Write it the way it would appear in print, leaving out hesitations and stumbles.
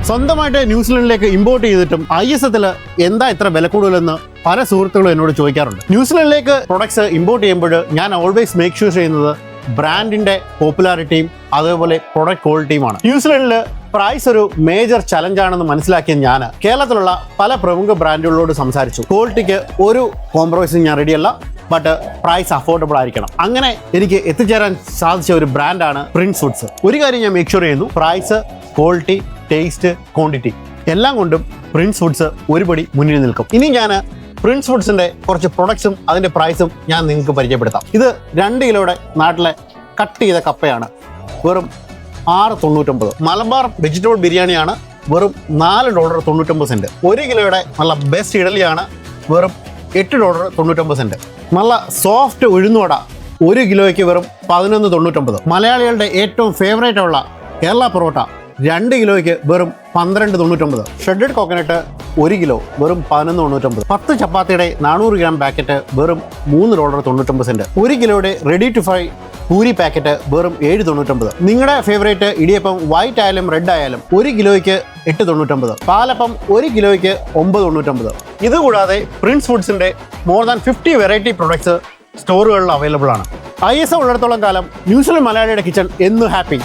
സ്വന്തമായിട്ട് ന്യൂസിലൻഡിലേക്ക് ഇമ്പോർട്ട് ചെയ്തിട്ടും ISL എന്താ ഇത്ര വില കൂടുതലെന്ന് പല സുഹൃത്തുക്കളും എന്നോട് ചോദിക്കാറുണ്ട്. ന്യൂസിലൻഡിലേക്ക് പ്രൊഡക്ട്സ് ഇമ്പോർട്ട് ചെയ്യുമ്പോൾ ഞാൻ ഓൾവേസ് മേക്ക് ഷുവർ ചെയ്യുന്നത് ബ്രാൻഡിന്റെ പോപ്പുലാരിറ്റിയും അതേപോലെ പ്രൊഡക്റ്റ് ക്വാളിറ്റിയുമാണ്. ന്യൂസിലൻഡിൽ പ്രൈസ് ഒരു മേജർ ചലഞ്ചാണെന്ന് മനസ്സിലാക്കിയ ഞാൻ കേരളത്തിലുള്ള പല പ്രമുഖ ബ്രാൻഡുകളോട് സംസാരിച്ചു. ക്വാളിറ്റിക്ക് ഒരു കോംപ്രമൈസും ഞാൻ റെഡിയല്ല, ബട്ട് പ്രൈസ് അഫോർഡബിൾ ആയിരിക്കണം. അങ്ങനെ എനിക്ക് എത്തിച്ചേരാൻ സാധിച്ച ഒരു ബ്രാൻഡാണ് പ്രിൻസ് ഫുഡ്സ്. ഒരു കാര്യം ഞാൻ മേക്ക് ഷുവർ ചെയ്യുന്നു, പ്രൈസ്, ക്വാളിറ്റി, ടേസ്റ്റ്, ക്വാണ്ടിറ്റി എല്ലാം കൊണ്ടും പ്രിൻസ് ഫുഡ്സ് ഒരുപടി മുന്നിൽ നിൽക്കും. ഇനി ഞാൻ പ്രിൻസ് ഫുഡ്സിന്റെ കുറച്ച് പ്രൊഡക്ട്സും അതിന്റെ പ്രൈസും ഞാൻ നിങ്ങൾക്ക് പരിചയപ്പെടുത്താം. ഇത് 2 കിലോയുടെ നാട്ടിലെ കട്ട് ചെയ്ത കപ്പയാണ്, വെറും $6.99. മലബാർ വെജിറ്റബിൾ ബിരിയാണിയാണ്, വെറും $4.99. 1 കിലോയുടെ നല്ല ബെസ്റ്റ് ഇഡലിയാണ്, വെറും $8.99. നല്ല സോഫ്റ്റ് ഉഴുന്നുവട 1 കിലോയ്ക്ക് വെറും $11.99. മലയാളികളുടെ ഏറ്റവും ഫേവറേറ്റ് ഉള്ള കേരള പൊറോട്ട 2 കിലോയ്ക്ക് വെറും $12.99. ഷ്രെഡഡ് കോക്കനട്ട് 1 കിലോ വെറും $11.99. 10 ചപ്പാത്തിയുടെ 400 ഗ്രാം പാക്കറ്റ് വെറും $3.99. 1 കിലോയുടെ ready to fry puri packet വെറും $7.99. നിങ്ങളുടെ ഫേവറേറ്റ് ഇടിയപ്പം വൈറ്റ് ആയാലും റെഡ് ആയാലും 1 കിലോയ്ക്ക് $8.99. പാലപ്പം 1 കിലോയ്ക്ക് $9.99. ഇതുകൂടാതെ പ്രിൻസ് ഫുഡ്സിന്റെ മോർ ദാൻ 50 വെറൈറ്റി പ്രൊഡക്ട്സ് സ്റ്റോറുകളിൽ അവൈലബിൾ ആണ്. ISL ഉള്ളിടത്തോളം കാലം ന്യൂസിലൻഡ് മലയാളിയുടെ കിച്ചൺ എന്നും ഹാപ്പി.